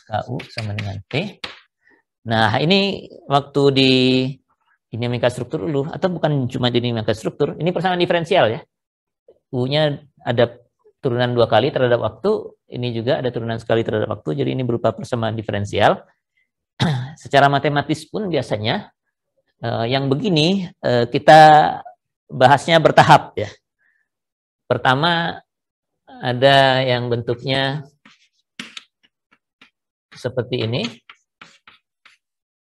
KU sama dengan P. Nah, ini waktu di dinamika struktur dulu, atau bukan cuma dinamika struktur, ini persamaan diferensial ya. U-nya ada turunan 2 kali terhadap waktu, ini juga ada turunan sekali terhadap waktu, jadi ini berupa persamaan diferensial. Secara matematis pun biasanya yang begini kita bahasnya bertahap ya. Pertama ada yang bentuknya seperti ini.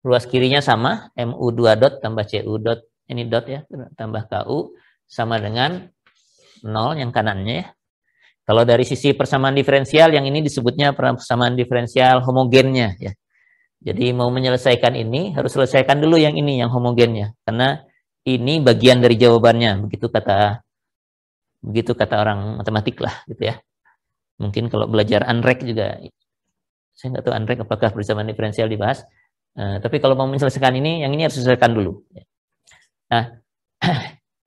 Ruas kirinya sama, MU2 dot tambah CU dot, ini dot ya, tambah KU sama dengan 0 yang kanannya ya. Kalau dari sisi persamaan diferensial, yang ini disebutnya persamaan diferensial homogennya ya. Jadi mau menyelesaikan ini, harus selesaikan dulu yang ini, yang homogennya. Karena ini bagian dari jawabannya, begitu kata orang matematik lah gitu ya. Mungkin kalau belajar ANREK juga, saya nggak tahu ANREK apakah persamaan diferensial dibahas. Tapi kalau mau menyelesaikan ini, yang ini harus diselesaikan dulu. Nah,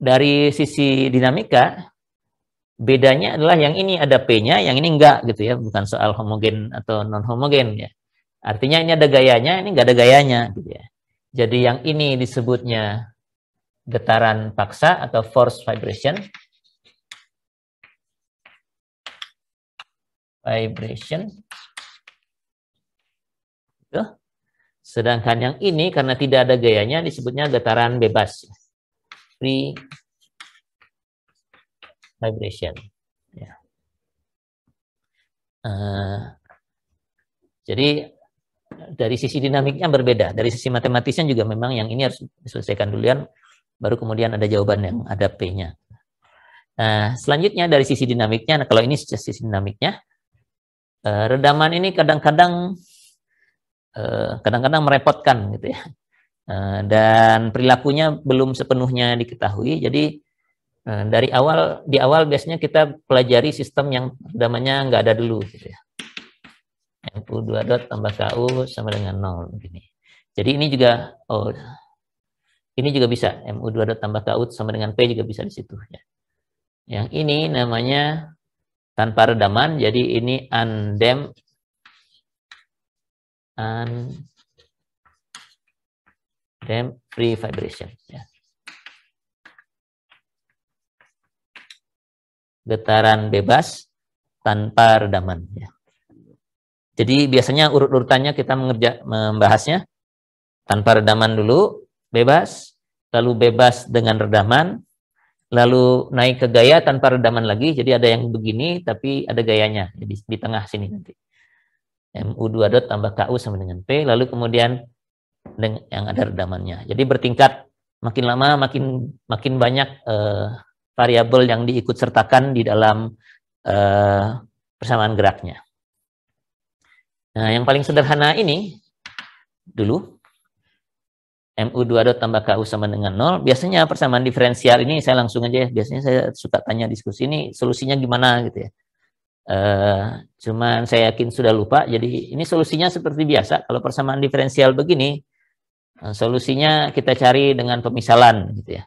dari sisi dinamika, bedanya adalah yang ini ada P-nya, yang ini enggak gitu ya, bukan soal homogen atau non homogen ya. Artinya ini ada gayanya, ini enggak ada gayanya gitu ya. Jadi yang ini disebutnya getaran paksa atau force vibration. Gitu. Sedangkan yang ini karena tidak ada gayanya disebutnya getaran bebas. Free vibration. Ya. Jadi dari sisi dinamiknya berbeda. Dari sisi matematisnya juga memang yang ini harus diselesaikan duluan, baru kemudian ada jawaban yang ada P-nya. Nah, selanjutnya dari sisi dinamiknya, nah kalau ini sisi dinamiknya, redaman ini kadang-kadang merepotkan gitu ya, dan perilakunya belum sepenuhnya diketahui. Jadi di awal biasanya kita pelajari sistem yang redamannya nggak ada dulu gitu ya. MU2 dot tambah KU sama dengan 0 begini. Jadi ini juga bisa MU2 dot tambah KU sama dengan P juga bisa di situ ya. Yang ini namanya tanpa redaman, jadi ini undamped free vibration ya. Getaran bebas tanpa redaman ya. Jadi biasanya urut-urutannya kita membahasnya tanpa redaman dulu, bebas, lalu bebas dengan redaman, lalu naik ke gaya tanpa redaman lagi. Jadi ada yang begini tapi ada gayanya, jadi di tengah sini nanti. MU2 dot tambah KU sama dengan P, lalu kemudian yang ada redamannya. Jadi bertingkat, makin lama makin banyak variabel yang diikut sertakan di dalam persamaan geraknya. Nah, yang paling sederhana ini dulu MU2 dot tambah KU sama dengan 0. Biasanya persamaan diferensial ini saya langsung aja, biasanya saya suka tanya diskusi ini solusinya gimana gitu ya. Cuman saya yakin sudah lupa, jadi ini solusinya seperti biasa. Kalau persamaan diferensial begini, solusinya kita cari dengan pemisalan gitu ya.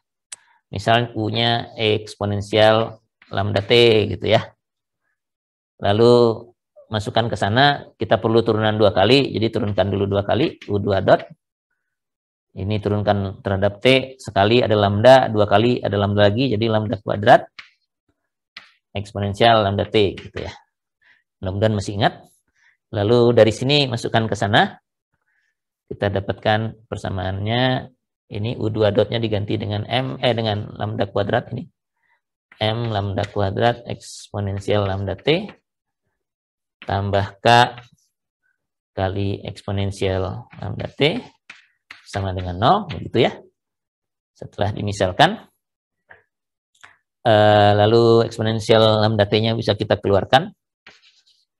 Misalnya U-nya eksponensial lambda T gitu ya. Lalu masukkan ke sana, kita perlu turunan 2 kali, jadi turunkan dulu 2 kali, U2 dot. Ini turunkan terhadap T, sekali ada lambda, 2 kali ada lambda lagi, jadi lambda kuadrat eksponensial lambda T gitu ya. Mudah-mudahan masih ingat. Lalu dari sini masukkan ke sana, kita dapatkan persamaannya, ini U2 dotnya diganti dengan dengan lambda kuadrat ini. M lambda kuadrat eksponensial lambda T tambah K kali eksponensial lambda T sama dengan 0, begitu ya. Setelah dimisalkan, lalu eksponensial lambda T-nya bisa kita keluarkan.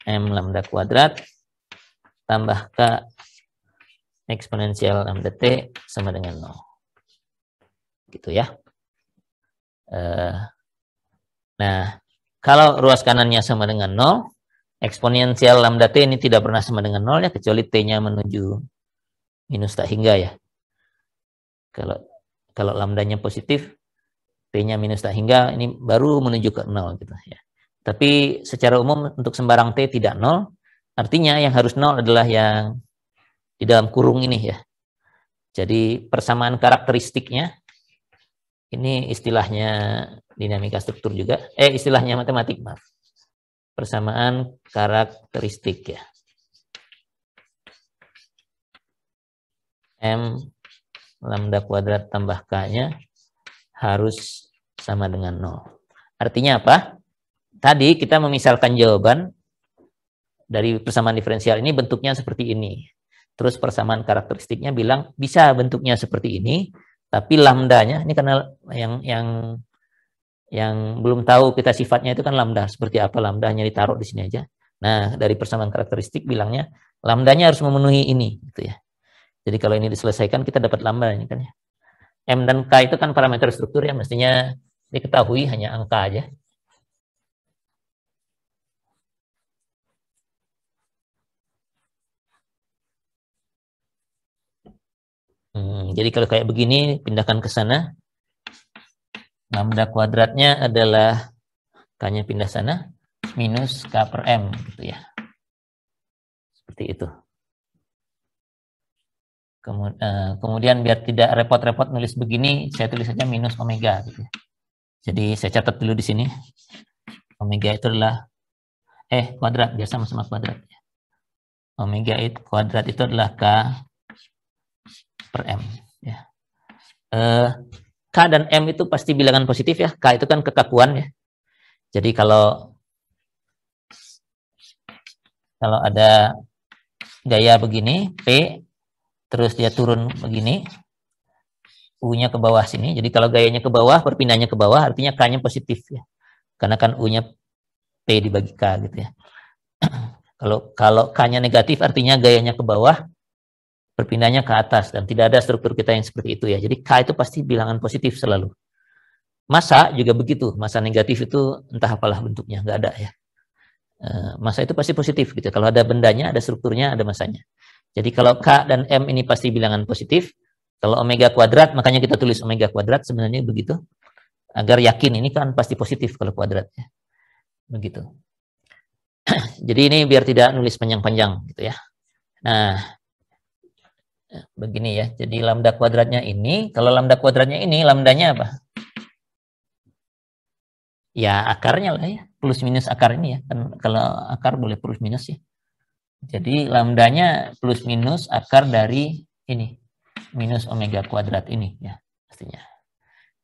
M lambda kuadrat tambah K eksponensial lambda T sama dengan 0. Gitu ya. Nah, kalau ruas kanannya sama dengan 0, eksponensial lambda T ini tidak pernah sama dengan 0 ya, kecuali T-nya menuju minus tak hingga ya. Kalau lambdanya positif, T-nya minus tak hingga, ini baru menuju ke 0 gitu ya. Tapi secara umum untuk sembarang T tidak 0, Artinya yang harus 0 adalah yang di dalam kurung ini ya. Jadi persamaan karakteristiknya, ini istilahnya dinamika struktur juga, istilahnya matematik, maaf. Persamaan karakteristik ya. M lambda kuadrat tambah K-nya harus sama dengan 0. Artinya apa? Tadi kita memisalkan jawaban dari persamaan diferensial ini bentuknya seperti ini. Terus persamaan karakteristiknya bilang bisa bentuknya seperti ini, tapi lambdanya ini karena yang belum tahu kita sifatnya itu kan lambda. Seperti apa lambdanya ditaruh di sini aja. Nah, dari persamaan karakteristik bilangnya lambdanya harus memenuhi ini gitu ya. Jadi kalau ini diselesaikan kita dapat lambda ini kan ya. M dan K itu kan parameter struktur yang mestinya diketahui hanya angka aja. Jadi kalau kayak begini pindahkan ke sana. Lambda kuadratnya adalah K-nya pindah sana minus K per M gitu ya. Seperti itu. Kemudian biar tidak repot-repot nulis begini, saya tulis saja minus omega gitu. Jadi saya catat dulu di sini. Omega itu adalah kuadrat, biasa sama kuadrat. Omega itu kuadrat itu adalah K per M ya. K dan M itu pasti bilangan positif ya. K itu kan kekakuan ya. Jadi kalau ada gaya begini, P terus dia turun begini, U-nya ke bawah sini. Jadi kalau gayanya ke bawah, perpindahannya ke bawah, artinya K-nya positif ya. Karena kan U-nya P dibagi K gitu ya. Kalau K-nya negatif, artinya gayanya ke bawah, perpindahannya ke atas. Dan tidak ada struktur kita yang seperti itu ya. Jadi K itu pasti bilangan positif selalu. Massa juga begitu. Massa negatif itu entah apalah bentuknya, nggak ada ya. Massa itu pasti positif gitu. Kalau ada bendanya, ada strukturnya, ada massanya. Jadi kalau K dan M ini pasti bilangan positif. Kalau omega kuadrat, makanya kita tulis omega kuadrat sebenarnya begitu. Agar yakin ini kan pasti positif kalau kuadratnya. Begitu. Jadi ini biar tidak nulis panjang-panjang gitu ya. Nah, begini ya. Jadi lambda kuadratnya ini, kalau lambda kuadratnya ini, lambdanya apa? Ya akarnya lah ya. Plus minus akar ini ya. Kan kalau akar boleh plus minus ya. Jadi lambdanya plus minus akar dari ini, minus omega kuadrat ini ya pastinya.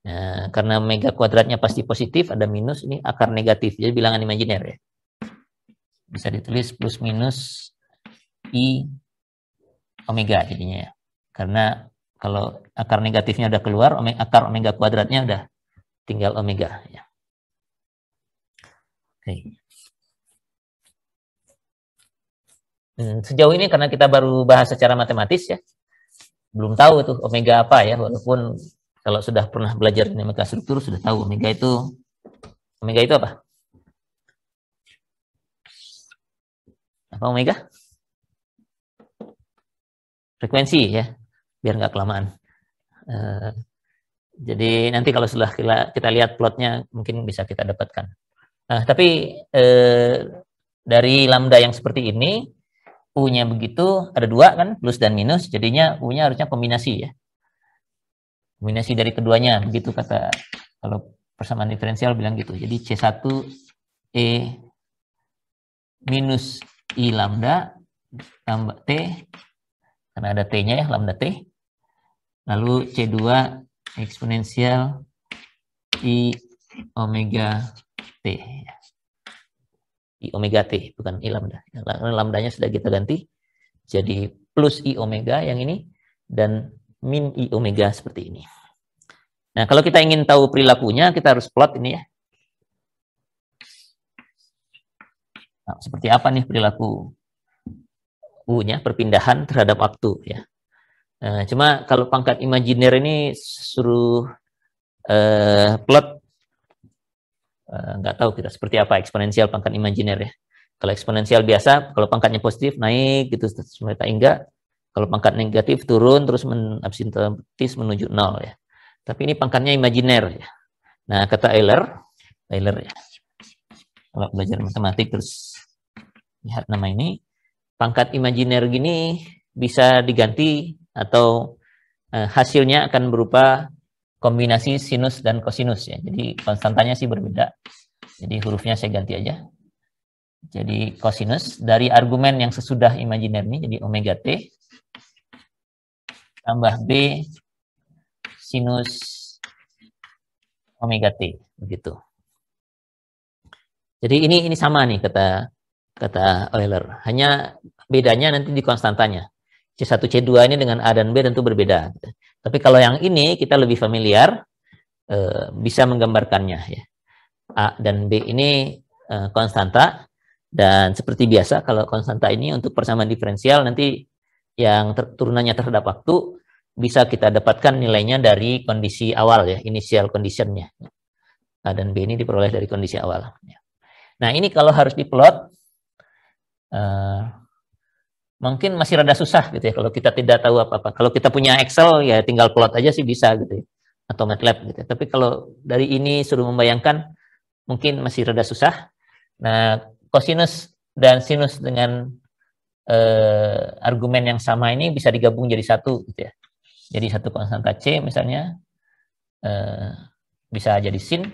Nah, karena omega kuadratnya pasti positif, ada minus, ini akar negatif, jadi bilangan imajiner ya. Bisa ditulis plus minus I omega jadinya ya. Karena kalau akar negatifnya udah keluar, akar omega kuadratnya udah tinggal omega ya. Oke. Sejauh ini karena kita baru bahas secara matematis ya, belum tahu tuh omega apa ya, walaupun kalau sudah pernah belajar dinamika struktur sudah tahu omega itu apa? Apa omega? Frekuensi ya, biar nggak kelamaan. Jadi nanti kalau sudah kita lihat plotnya mungkin bisa kita dapatkan. Nah, tapi dari lambda yang seperti ini, U-nya begitu, ada dua kan, plus dan minus, jadinya U-nya harusnya kombinasi ya. Kombinasi dari keduanya, begitu kata, kalau persamaan diferensial bilang gitu. Jadi C1 E minus I lambda tambah T, karena ada T-nya ya, lambda T. Lalu C2 eksponensial I omega T. I omega T, bukan I lambda. Lambdanya sudah kita ganti jadi plus I omega yang ini dan min I omega seperti ini. Nah, kalau kita ingin tahu perilakunya, kita harus plot ini ya. Nah, seperti apa nih perilaku U-nya, perpindahan terhadap waktu ya. Cuma kalau pangkat imajiner ini suruh plot, nggak tahu kita seperti apa eksponensial pangkat imajiner ya. Kalau eksponensial biasa, kalau pangkatnya positif naik gitu, ternyata enggak. Kalau pangkat negatif turun terus asintotis menuju 0 ya. Tapi ini pangkatnya imajiner ya. Nah, kata Euler ya. Kalau belajar matematik terus lihat nama ini, pangkat imajiner gini bisa diganti atau hasilnya akan berupa kombinasi sinus dan kosinus ya. Jadi konstantanya sih berbeda. Jadi hurufnya saya ganti aja. Jadi kosinus dari argumen yang sesudah imajiner ini jadi omega T tambah B sinus omega T begitu. Jadi ini sama nih kata Euler. Hanya bedanya nanti di konstantanya. C1 C2 ini dengan A dan B tentu berbeda. Tapi kalau yang ini kita lebih familiar bisa menggambarkannya ya. A dan B ini konstanta dan seperti biasa kalau konstanta ini untuk persamaan diferensial nanti yang turunannya terhadap waktu bisa kita dapatkan nilainya dari kondisi awal ya, initial conditionnya. A dan B ini diperoleh dari kondisi awal. Nah ini kalau harus diplot mungkin masih rada susah gitu ya kalau kita tidak tahu apa-apa. Kalau kita punya Excel ya tinggal plot aja sih bisa gitu ya, atau MATLAB gitu ya. Tapi kalau dari ini suruh membayangkan mungkin masih rada susah. Nah kosinus dan sinus dengan argumen yang sama ini bisa digabung jadi satu gitu ya. Jadi satu konstanta C misalnya bisa jadi sin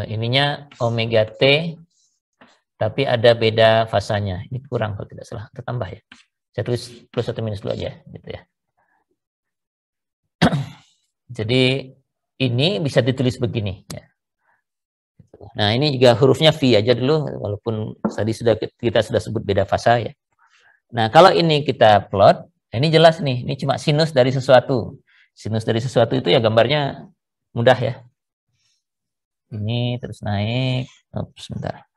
ininya omega T tapi ada beda fasanya. Ini kurang kalau tidak salah. Kita tambah ya. Saya tulis plus atau minus dulu aja gitu ya. Jadi ini bisa ditulis begini ya. Nah, ini juga hurufnya V aja dulu walaupun tadi kita sudah sebut beda fasa ya. Nah, kalau ini kita plot, ini jelas nih, ini cuma sinus dari sesuatu. Sinus dari sesuatu itu ya gambarnya mudah ya. Ini terus naik. Sebentar.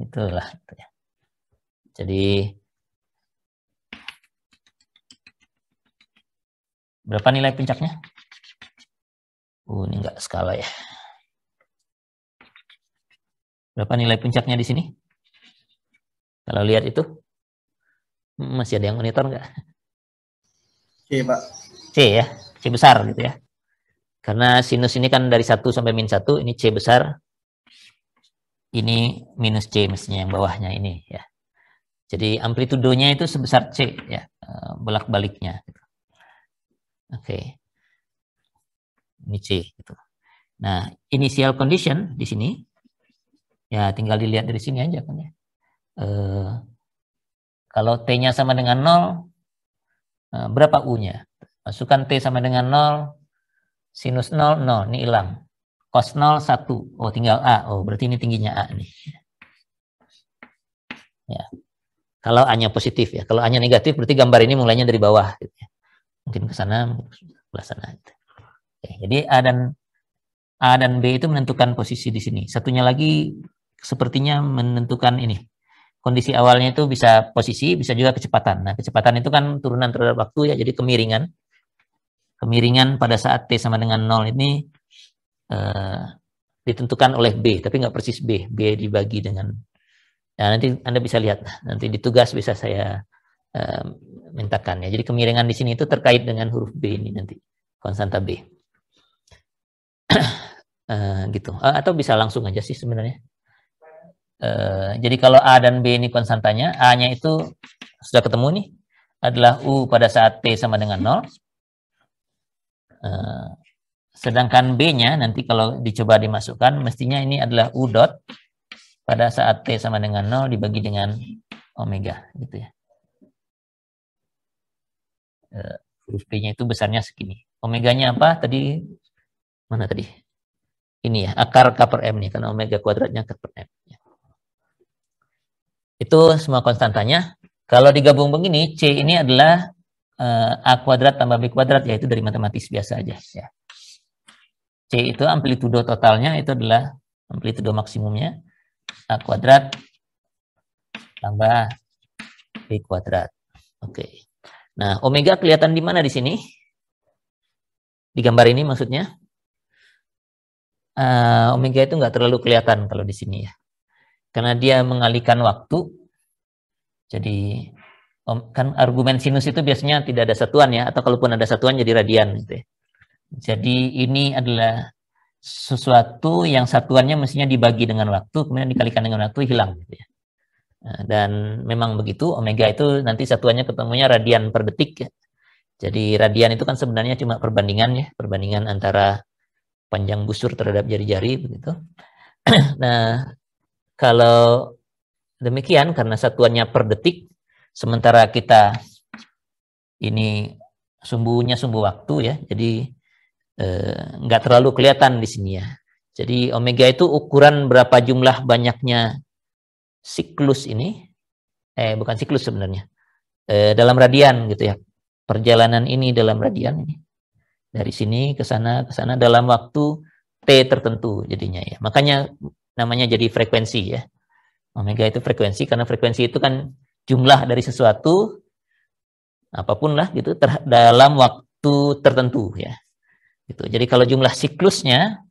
Itulah. Jadi berapa nilai puncaknya? Ini enggak skala ya. Berapa nilai puncaknya di sini? Kalau lihat itu masih ada yang monitor enggak? C, Pak. C ya, C besar gitu ya. Karena sinus ini kan dari 1 sampai min 1, ini C besar. Ini minus C mestinya yang bawahnya ini ya. Jadi amplitudonya itu sebesar C ya, bolak-baliknya gitu. Oke. Ini C gitu. Nah, initial condition di sini ya tinggal dilihat dari sini aja kan ya. Kalau T-nya sama dengan 0, berapa U-nya? Masukkan T sama dengan 0, sinus 0, 0, ini hilang. Cos 0, 1. Oh, tinggal A. Oh, berarti ini tingginya A nih. Ya. Kalau A-nya positif ya. Kalau A-nya negatif berarti gambar ini mulainya dari bawah gitu ya. Mungkin ke sana, mungkin ke sebelah sana gitu. Oke, jadi A dan B itu menentukan posisi di sini. Satunya lagi sepertinya menentukan ini. Kondisi awalnya itu bisa posisi, bisa juga kecepatan. Nah, kecepatan itu kan turunan terhadap waktu ya, jadi kemiringan. Kemiringan pada saat T sama dengan 0 ini ditentukan oleh B, tapi nggak persis B. B dibagi dengan, nah nanti Anda bisa lihat, nanti di tugas bisa saya mintakan ya. Jadi kemiringan di sini itu terkait dengan huruf B ini nanti, konstanta B. Gitu. Atau bisa langsung aja sih sebenarnya. Jadi kalau A dan B ini konstantanya, A-nya itu sudah ketemu nih, adalah U pada saat T sama dengan 0. Sedangkan B-nya nanti kalau dicoba dimasukkan, mestinya ini adalah U dot pada saat T sama dengan 0 dibagi dengan omega, gitu ya. Huruf P-nya itu besarnya segini. Omeganya apa tadi? Mana tadi? Ini ya, akar K per M nih, karena omega kuadratnya K per M. Itu semua konstantanya. Kalau digabung begini, C ini adalah A kuadrat tambah B kuadrat, yaitu dari matematis biasa aja. Ya. C itu amplitudo totalnya, itu adalah amplitudo maksimumnya, A kuadrat tambah B kuadrat. Oke. Nah, omega kelihatan di mana di sini? Di gambar ini maksudnya. Omega itu nggak terlalu kelihatan kalau di sini ya. Karena dia mengalihkan waktu. Jadi kan argumen sinus itu biasanya tidak ada satuan ya, atau kalaupun ada satuan jadi radian gitu ya. Jadi ini adalah sesuatu yang satuannya mestinya dibagi dengan waktu, kemudian dikalikan dengan waktu hilang gitu ya. Nah, dan memang begitu, omega itu nanti satuannya ketemunya radian per detik ya. Jadi radian itu kan sebenarnya cuma perbandingan ya, perbandingan antara panjang busur terhadap jari-jari begitu. Nah, kalau demikian karena satuannya per detik, sementara kita ini sumbunya sumbu waktu ya, jadi nggak terlalu kelihatan di sini ya. Jadi omega itu ukuran berapa jumlah banyaknya siklus ini, bukan siklus sebenarnya, dalam radian gitu ya. Perjalanan ini dalam radian ini, dari sini ke sana dalam waktu t tertentu jadinya ya. Makanya namanya jadi frekuensi ya. Omega itu frekuensi karena frekuensi itu kan jumlah dari sesuatu apapun lah gitu dalam waktu tertentu ya. Gitu. Jadi kalau jumlah siklusnya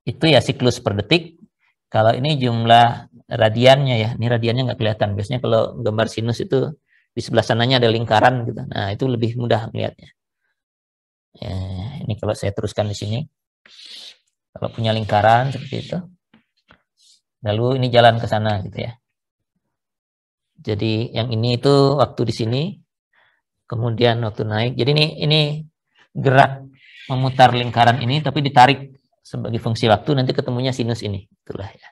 itu ya siklus per detik. Kalau ini jumlah radiannya ya, ini radiannya nggak kelihatan. Biasanya kalau gambar sinus itu di sebelah sananya ada lingkaran gitu. Nah itu lebih mudah melihatnya. Ya, ini kalau saya teruskan di sini, kalau punya lingkaran seperti itu, lalu ini jalan ke sana gitu ya. Jadi yang ini itu waktu di sini, kemudian waktu naik. Jadi ini gerak memutar lingkaran ini tapi ditarik sebagai fungsi waktu, nanti ketemunya sinus ini. Itulah ya.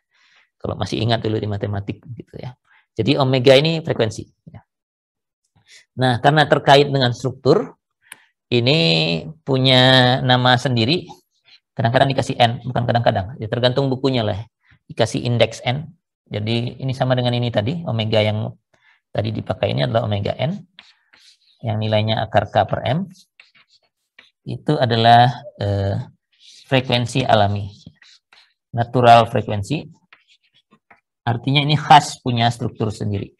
Kalau masih ingat dulu di matematik gitu ya. Jadi omega ini frekuensi ya. Nah, karena terkait dengan struktur ini punya nama sendiri. Kadang-kadang dikasih n, bukan kadang-kadang. Ya tergantung bukunya lah. Dikasih indeks n. Jadi ini sama dengan ini tadi, omega yang tadi dipakai ini adalah omega n yang nilainya akar K per M. Itu adalah frekuensi alami, natural frekuensi. Artinya ini khas punya struktur sendiri.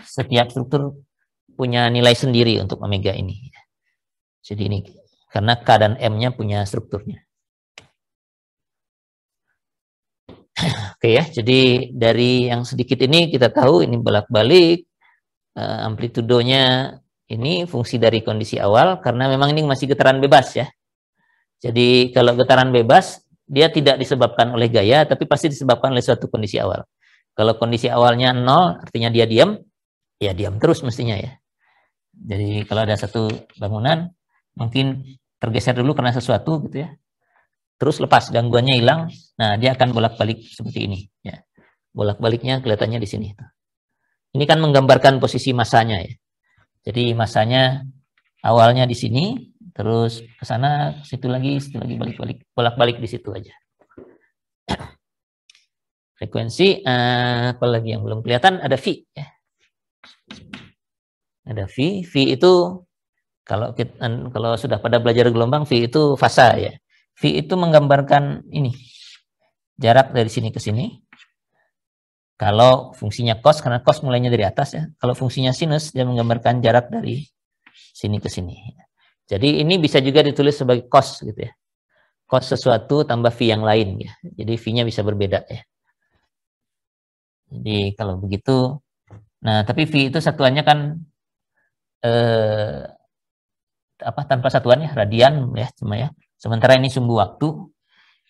Setiap struktur punya nilai sendiri untuk omega ini. Jadi ini karena K dan M-nya punya strukturnya. Oke ya, jadi dari yang sedikit ini kita tahu ini bolak-balik, amplitudonya ini fungsi dari kondisi awal karena memang ini masih getaran bebas ya. Jadi kalau getaran bebas dia tidak disebabkan oleh gaya tapi pasti disebabkan oleh suatu kondisi awal. Kalau kondisi awalnya 0 artinya dia diam, ya diam terus mestinya ya. Jadi kalau ada satu bangunan mungkin tergeser dulu karena sesuatu gitu ya. Terus lepas gangguannya hilang, nah dia akan bolak-balik seperti ini ya. Bolak-baliknya kelihatannya di sini. Ini kan menggambarkan posisi masanya ya. Jadi masanya awalnya di sini, terus ke sana, situ lagi balik-balik, bolak-balik di situ aja. Frekuensi, apalagi yang belum kelihatan, ada V. Ya. Ada V. V itu kalau sudah pada belajar gelombang, V itu fasa ya. V itu menggambarkan ini jarak dari sini ke sini. Kalau fungsinya cos, karena cos mulainya dari atas ya. Kalau fungsinya sinus, dia menggambarkan jarak dari sini ke sini. Jadi ini bisa juga ditulis sebagai cos gitu ya. Cos sesuatu tambah V yang lain ya. Jadi V-nya bisa berbeda ya. Jadi kalau begitu, nah tapi V itu satuannya kan tanpa satuannya radian ya cuma ya. Sementara ini sumbu waktu.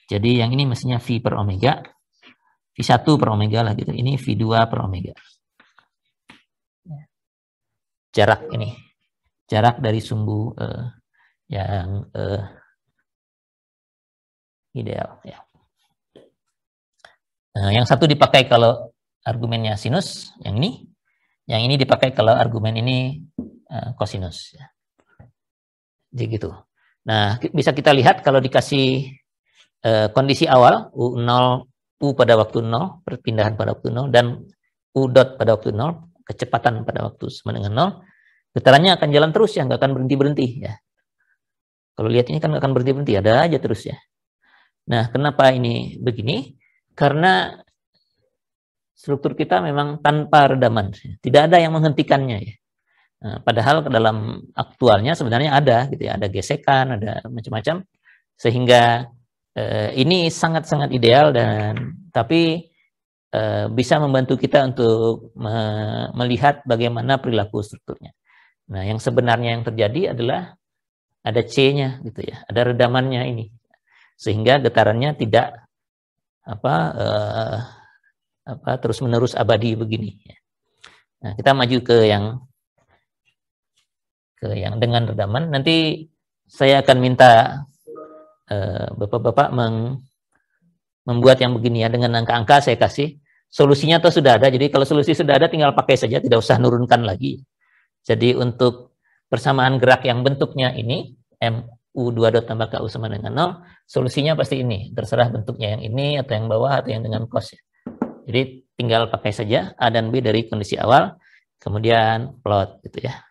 Jadi yang ini mestinya V per omega. V1 per omega lah gitu. Ini V2 per omega. Jarak ini. Jarak dari sumbu yang ideal. Ya. Nah, yang satu dipakai kalau argumennya sinus, yang ini. Yang ini dipakai kalau argumen ini kosinus. Ya. Jadi gitu. Nah, bisa kita lihat kalau dikasih kondisi awal, U0, U pada waktu 0, perpindahan pada waktu 0, dan U dot pada waktu 0, kecepatan pada waktu sama dengan 0, getarannya akan jalan terus ya, nggak akan berhenti-berhenti ya. Kalau lihat ini kan nggak akan berhenti-berhenti, ada aja terus ya. Nah, kenapa ini begini? Karena struktur kita memang tanpa redaman, tidak ada yang menghentikannya ya. Nah, padahal dalam aktualnya sebenarnya ada gitu ya, ada gesekan, ada macam-macam, sehingga ini sangat-sangat ideal dan tapi bisa membantu kita untuk melihat bagaimana perilaku strukturnya. Nah, yang sebenarnya yang terjadi adalah ada C-nya gitu ya, ada redamannya ini, sehingga getarannya tidak terus-menerus abadi begini. Nah, kita maju ke yang dengan redaman. Nanti saya akan minta Bapak-bapak membuat yang begini ya, dengan angka-angka saya kasih. Solusinya atau sudah ada, jadi kalau solusi sudah ada tinggal pakai saja, tidak usah nurunkan lagi. Jadi untuk persamaan gerak yang bentuknya ini, MU2 dot tambah KU sama dengan 0, solusinya pasti ini, terserah bentuknya yang ini, atau yang bawah, atau yang dengan cos. Jadi tinggal pakai saja A dan B dari kondisi awal, kemudian plot gitu ya.